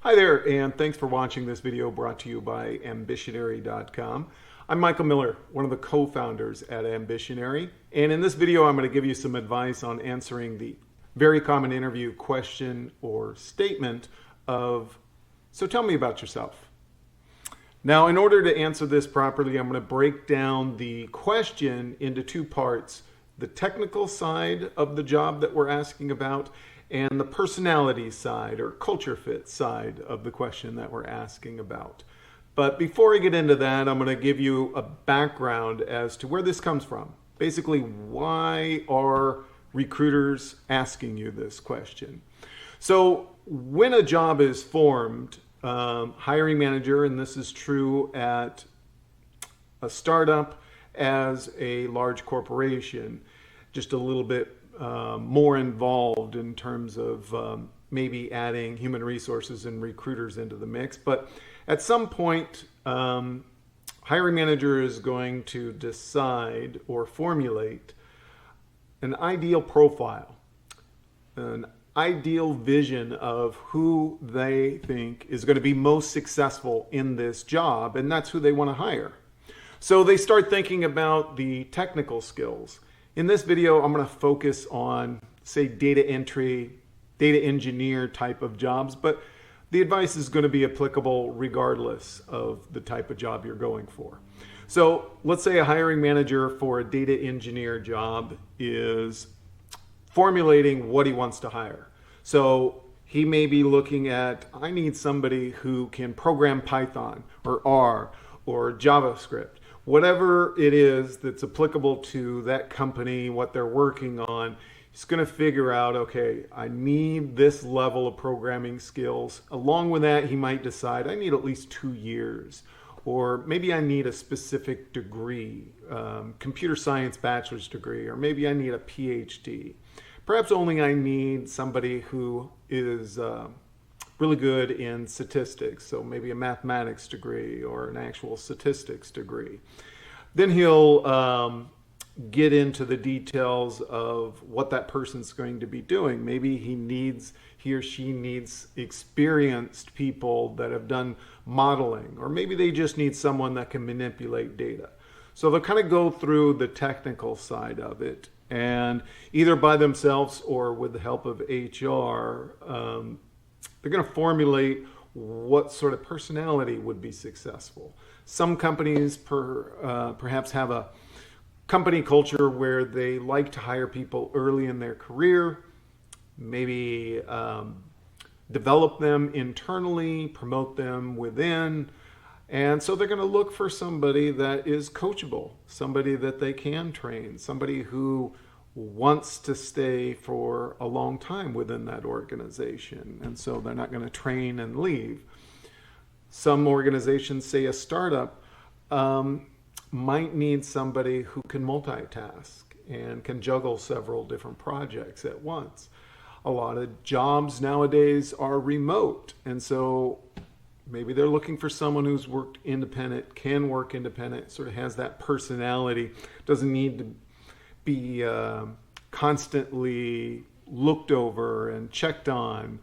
Hi there, and thanks for watching this video brought to you by Ambitionary.com. I'm Michael Miller, one of the co-founders at Ambitionary, and in this video I'm going to give you some advice on answering the very common interview question or statement of, so tell me about yourself. Now, in order to answer this properly, I'm going to break down the question into two parts: the technical side of the job that we're asking about, and the personality side or culture fit side of the question that we're asking about. But before I get into that, I'm going to give you a background as to where this comes from. Basically, why are recruiters asking you this question? So when a job is formed, hiring manager, and this is true at a startup as a large corporation, just a little bit more involved in terms of maybe adding human resources and recruiters into the mix. But at some point, hiring manager is going to decide or formulate an ideal profile, an ideal vision of who they think is going to be most successful in this job, and that's who they want to hire. So they start thinking about the technical skills. In this video, I'm going to focus on, say, data entry, data engineer type of jobs, but the advice is going to be applicable regardless of the type of job you're going for. So let's say a hiring manager for a data engineer job is formulating what he wants to hire. So he may be looking at, I need somebody who can program Python or R or JavaScript. Whatever it is that's applicable to that company, what they're working on, he's going to figure out, okay, I need this level of programming skills. Along with that, he might decide I need at least 2 years, or maybe I need a specific degree, computer science bachelor's degree, or maybe I need a PhD. Perhaps only I need somebody who is really good in statistics, so maybe a mathematics degree or an actual statistics degree. Then he'll get into the details of what that person's going to be doing. Maybe he or she needs experienced people that have done modeling, or maybe they just need someone that can manipulate data. So they'll kind of go through the technical side of it, and either by themselves or with the help of HR, they're going to formulate what sort of personality would be successful. Some companies perhaps have a company culture where they like to hire people early in their career, maybe develop them internally, promote them within. And so they're going to look for somebody that is coachable, somebody that they can train, somebody who wants to stay for a long time within that organization. And so they're not going to train and leave. Some organizations, say a startup, might need somebody who can multitask and can juggle several different projects at once. A lot of jobs nowadays are remote, and so maybe they're looking for someone who's worked independent, can work independent, sort of has that personality, doesn't need to be constantly looked over and checked on,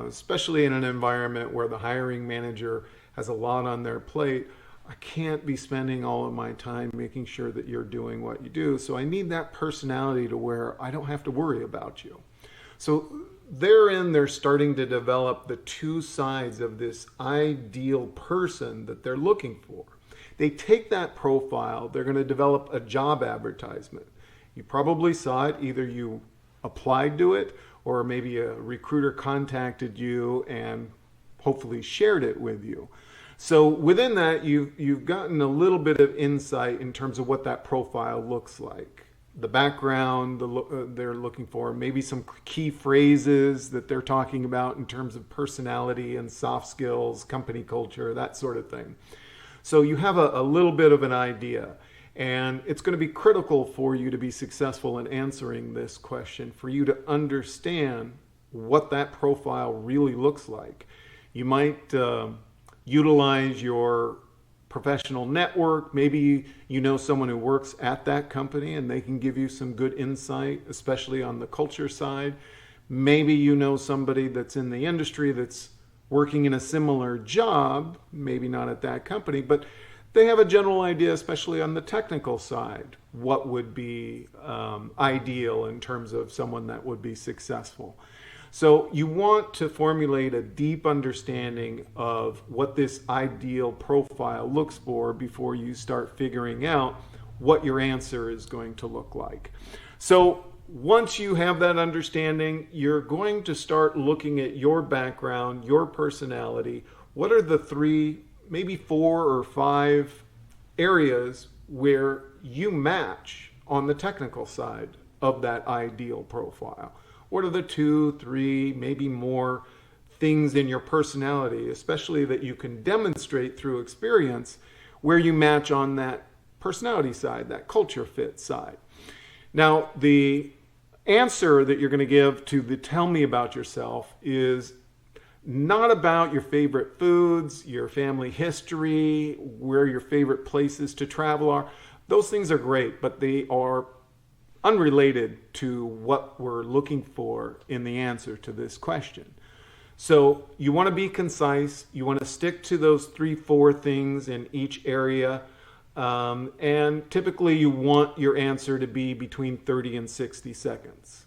especially in an environment where the hiring manager has a lot on their plate. I can't be spending all of my time making sure that you're doing what you do, so I need that personality to where I don't have to worry about you. So therein, they're starting to develop the two sides of this ideal person that they're looking for. They take that profile, they're going to develop a job advertisement. You probably saw it, either you applied to it, or maybe a recruiter contacted you and hopefully shared it with you. So within that, you've gotten a little bit of insight in terms of what that profile looks like. The background they're looking for, maybe some key phrases that they're talking about in terms of personality and soft skills, company culture, that sort of thing. So you have a little bit of an idea, and it's going to be critical for you to be successful in answering this question, for you to understand what that profile really looks like. You might utilize your professional network. Maybe you know someone who works at that company and they can give you some good insight, especially on the culture side. Maybe you know somebody that's in the industry that's working in a similar job, maybe not at that company, but they have a general idea, especially on the technical side, what would be ideal in terms of someone that would be successful. So you want to formulate a deep understanding of what this ideal profile looks for before you start figuring out what your answer is going to look like. So once you have that understanding, you're going to start looking at your background, your personality. What are the 3, maybe 4 or 5 areas where you match on the technical side of that ideal profile? What are the 2, 3, maybe more things in your personality, especially that you can demonstrate through experience, where you match on that personality side, that culture fit side? Now, the answer that you're going to give to the tell me about yourself is not about your favorite foods, your family history, where your favorite places to travel are. Those things are great, but they are unrelated to what we're looking for in the answer to this question. So you want to be concise. You want to stick to those 3, 4 things in each area. And typically you want your answer to be between 30 and 60 seconds.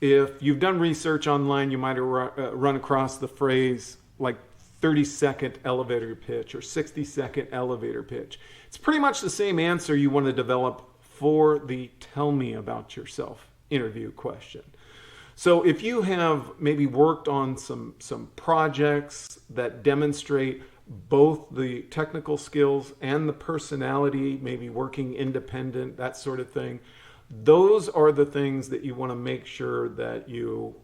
If you've done research online, you might have run across the phrase like 30-second elevator pitch or 60-second elevator pitch. It's pretty much the same answer you want to develop for the tell me about yourself interview question. So if you have maybe worked on some projects that demonstrate both the technical skills and the personality, maybe working independent, that sort of thing, those are the things that you want to make sure that you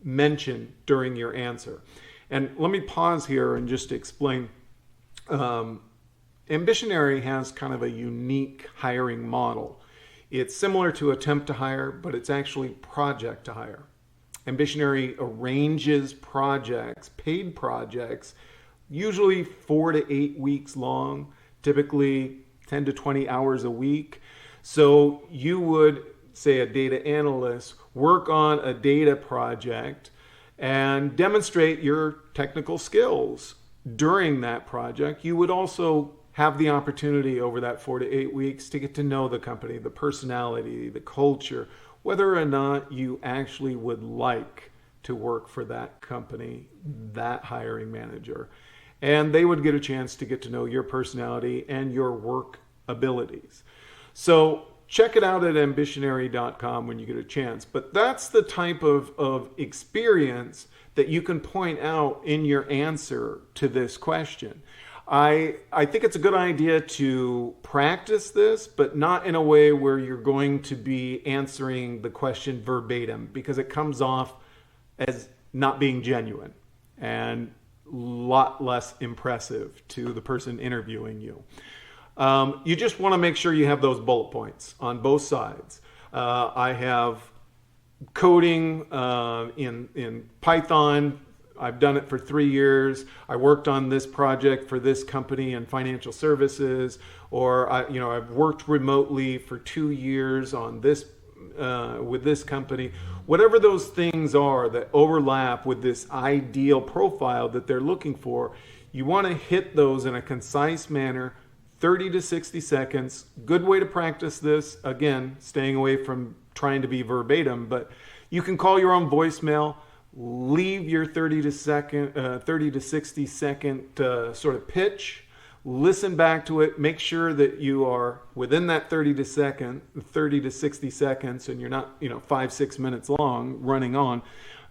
mention during your answer. And let me pause here and just explain. Ambitionary has kind of a unique hiring model. It's similar to attempt to hire, but it's actually project to hire. Ambitionary arranges projects, paid projects, usually 4 to 8 weeks long, typically 10 to 20 hours a week. So you would, say a data analyst, work on a data project and demonstrate your technical skills during that project. You would also have the opportunity over that 4 to 8 weeks to get to know the company, the personality, the culture, whether or not you actually would like to work for that company, that hiring manager. And they would get a chance to get to know your personality and your work abilities. So check it out at ambitionary.com when you get a chance. But that's the type of experience that you can point out in your answer to this question. I think it's a good idea to practice this, but not in a way where you're going to be answering the question verbatim, because it comes off as not being genuine and a lot less impressive to the person interviewing you. You just want to make sure you have those bullet points on both sides. I have coding in Python. I've done it for 3 years. I worked on this project for this company in financial services, or I've worked remotely for 2 years on this with this company. Whatever those things are that overlap with this ideal profile that they're looking for, you want to hit those in a concise manner, 30 to 60 seconds. Good way to practice this. Again, staying away from trying to be verbatim, but you can call your own voicemail. Leave your 30 to 60 second sort of pitch. Listen back to it. Make sure that you are within that 30 to 60 seconds, and you're not 5-6 minutes long running on.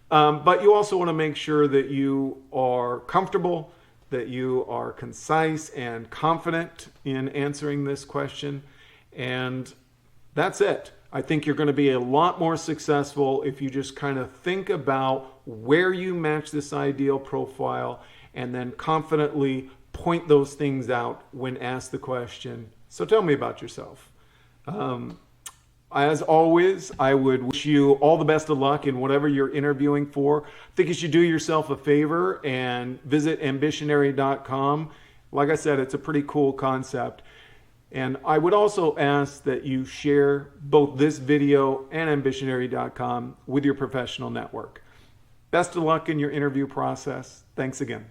But you also want to make sure that you are comfortable, that you are concise and confident in answering this question. And that's it. I think you're going to be a lot more successful if you just kind of think about where you match this ideal profile and then confidently point those things out when asked the question, so tell me about yourself. As always, I would wish you all the best of luck in whatever you're interviewing for. I think you should do yourself a favor and visit ambitionary.com. Like I said, it's a pretty cool concept. And I would also ask that you share both this video and ambitionary.com with your professional network. Best of luck in your interview process. Thanks again.